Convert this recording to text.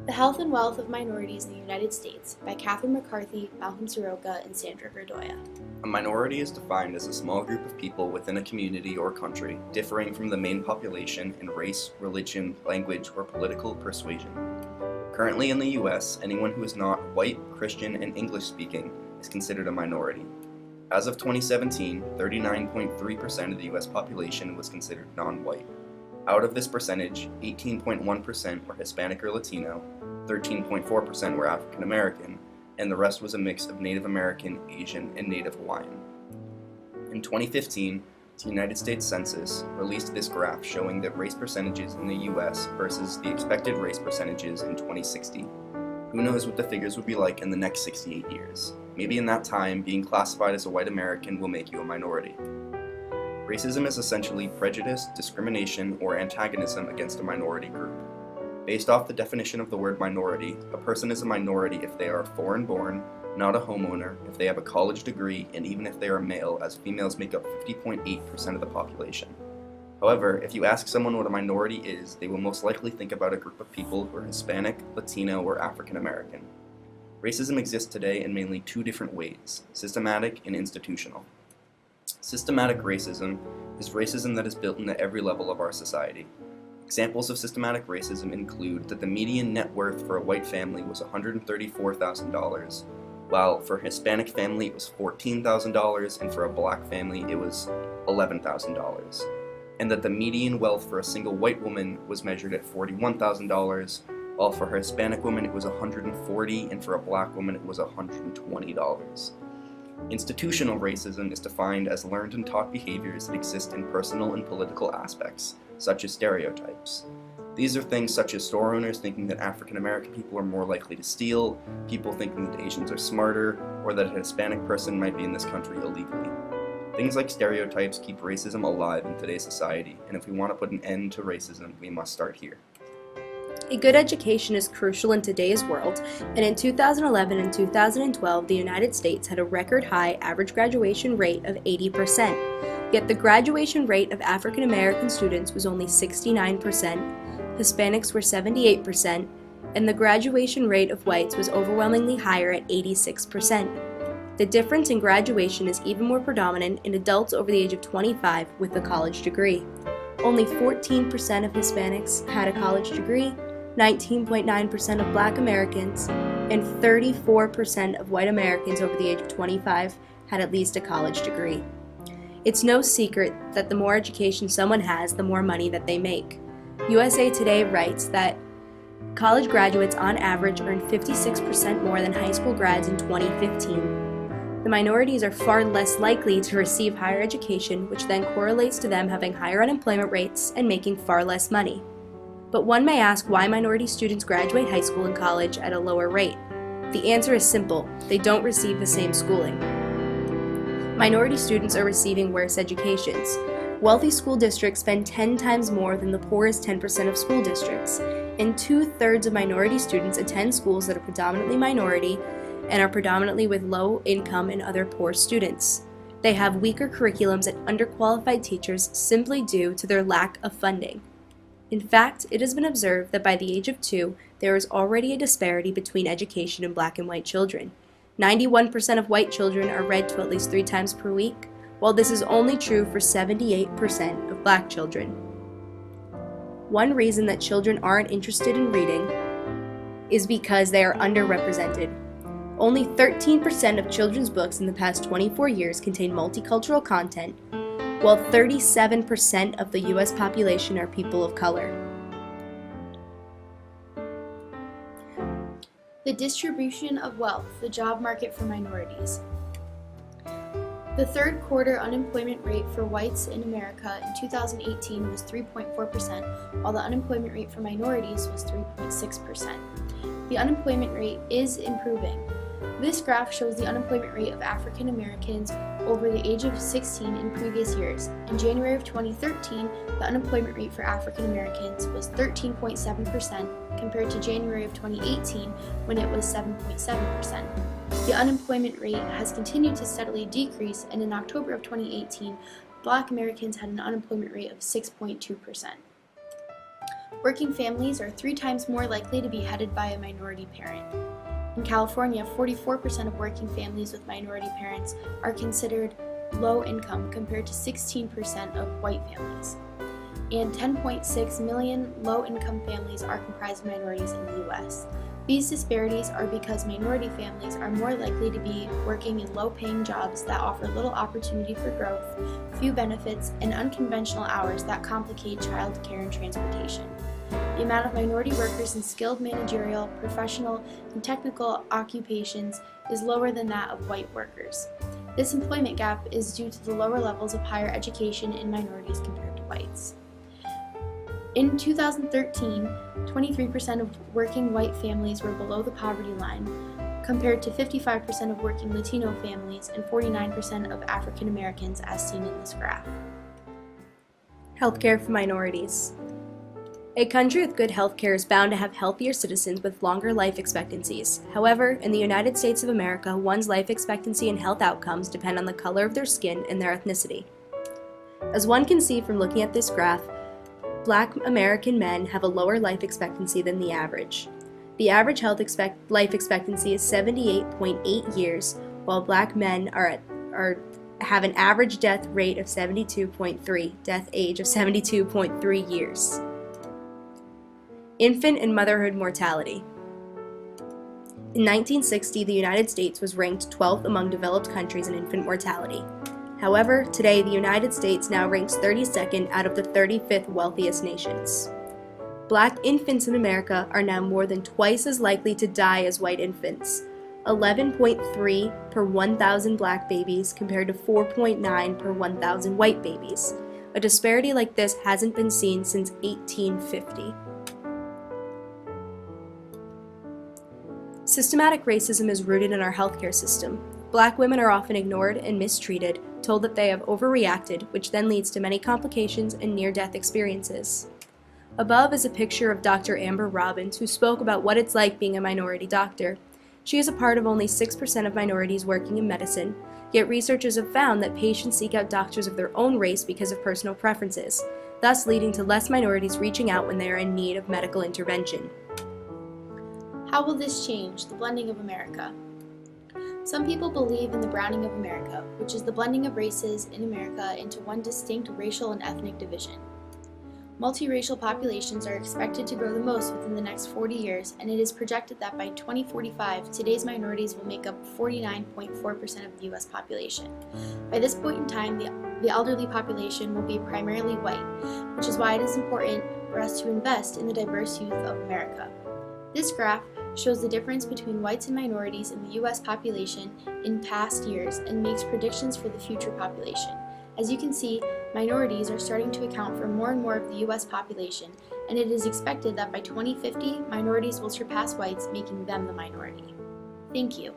The Health and Wealth of Minorities in the United States by Catherine McCarthy, Malcolm Soroka, and Sandra Verdoya. A minority is defined as a small group of people within a community or country differing from the main population in race, religion, language, or political persuasion. Currently in the U.S., anyone who is not white, Christian, and English-speaking is considered a minority. As of 2017, 39.3% of the U.S. population was considered non-white. Out of this percentage, 18.1% were Hispanic or Latino, 13.4% were African American, and the rest was a mix of Native American, Asian, and Native Hawaiian. In 2015, the United States Census released this graph showing that race percentages in the U.S. versus the expected race percentages in 2060. Who knows what the figures would be like in the next 68 years? Maybe in that time, being classified as a white American will make you a minority. Racism is essentially prejudice, discrimination, or antagonism against a minority group. Based off the definition of the word minority, a person is a minority if they are foreign-born, not a homeowner, if they have a college degree, and even if they are male, as females make up 50.8% of the population. However, if you ask someone what a minority is, they will most likely think about a group of people who are Hispanic, Latino, or African American. Racism exists today in mainly two different ways: systematic and institutional. Systematic racism is racism that is built into every level of our society. Examples of systematic racism include that the median net worth for a white family was $134,000, while for a Hispanic family it was $14,000, and for a black family it was $11,000. And that the median wealth for a single white woman was measured at $41,000, while for a Hispanic woman it was $140,000, and for a black woman it was $120,000. Institutional racism is defined as learned and taught behaviors that exist in personal and political aspects, such as stereotypes. These are things such as store owners thinking that African American people are more likely to steal, people thinking that Asians are smarter, or that a Hispanic person might be in this country illegally. Things like stereotypes keep racism alive in today's society, and if we want to put an end to racism, we must start here. A good education is crucial in today's world, and in 2011 and 2012, the United States had a record high average graduation rate of 80%. Yet the graduation rate of African American students was only 69%, Hispanics were 78%, and the graduation rate of whites was overwhelmingly higher at 86%. The difference in graduation is even more predominant in adults over the age of 25 with a college degree. Only 14% of Hispanics had a college degree, 19.9% of Black Americans, and 34% of white Americans over the age of 25 had at least a college degree. It's no secret that the more education someone has, the more money that they make. USA Today writes that college graduates on average earn 56% more than high school grads in 2015. The minorities are far less likely to receive higher education, which then correlates to them having higher unemployment rates and making far less money. But one may ask why minority students graduate high school and college at a lower rate. The answer is simple: they don't receive the same schooling. Minority students are receiving worse educations. Wealthy school districts spend 10 times more than the poorest 10% of school districts, and 2/3 of minority students attend schools that are predominantly minority and are predominantly with low income and other poor students. They have weaker curriculums and underqualified teachers simply due to their lack of funding. In fact, it has been observed that by the age of 2, there is already a disparity between education in Black and white children. 91% of white children are read to at least 3 times per week, while this is only true for 78% of Black children. One reason that children aren't interested in reading is because they are underrepresented. Only 13% of children's books in the past 24 years contain multicultural content, while 37% of the U.S. population are people of color. The distribution of wealth, the job market for minorities. The third quarter unemployment rate for whites in America in 2018 was 3.4%, while the unemployment rate for minorities was 3.6%. The unemployment rate is improving. This graph shows the unemployment rate of African Americans over the age of 16 in previous years. In January of 2013, the unemployment rate for African Americans was 13.7% compared to January of 2018 when it was 7.7%. The unemployment rate has continued to steadily decrease, and in October of 2018, Black Americans had an unemployment rate of 6.2%. Working families are 3 times more likely to be headed by a minority parent. In California, 44% of working families with minority parents are considered low income compared to 16% of white families. And 10.6 million low-income families are comprised of minorities in the U.S. These disparities are because minority families are more likely to be working in low-paying jobs that offer little opportunity for growth, few benefits, and unconventional hours that complicate child care and transportation. The amount of minority workers in skilled managerial, professional, and technical occupations is lower than that of white workers. This employment gap is due to the lower levels of higher education in minorities compared to whites. In 2013, 23% of working white families were below the poverty line, compared to 55% of working Latino families and 49% of African Americans as seen in this graph. Healthcare for minorities. A country with good healthcare is bound to have healthier citizens with longer life expectancies. However, in the United States of America, one's life expectancy and health outcomes depend on the color of their skin and their ethnicity. As one can see from looking at this graph, Black American men have a lower life expectancy than the average. The average life expectancy is 78.8 years, while Black men have an average death rate of 72.3, death age of 72.3 years. Infant and motherhood mortality. In 1960, the United States was ranked 12th among developed countries in infant mortality. However, today the United States now ranks 32nd out of the 35th wealthiest nations. Black infants in America are now more than twice as likely to die as white infants, 11.3 per 1,000 black babies compared to 4.9 per 1,000 white babies. A disparity like this hasn't been seen since 1850. Systematic racism is rooted in our healthcare system. Black women are often ignored and mistreated, told that they have overreacted, which then leads to many complications and near-death experiences. Above is a picture of Dr. Amber Robbins, who spoke about what it's like being a minority doctor. She is a part of only 6% of minorities working in medicine, yet researchers have found that patients seek out doctors of their own race because of personal preferences, thus leading to less minorities reaching out when they are in need of medical intervention. How will this change the blending of America? Some people believe in the browning of America, which is the blending of races in America into one distinct racial and ethnic division. Multiracial populations are expected to grow the most within the next 40 years, and it is projected that by 2045, today's minorities will make up 49.4% of the U.S. population. By this point in time, the elderly population will be primarily white, which is why it is important for us to invest in the diverse youth of America. This graph shows the difference between whites and minorities in the U.S. population in past years and makes predictions for the future population. As you can see, minorities are starting to account for more and more of the U.S. population, and it is expected that by 2050, minorities will surpass whites, making them the minority. Thank you.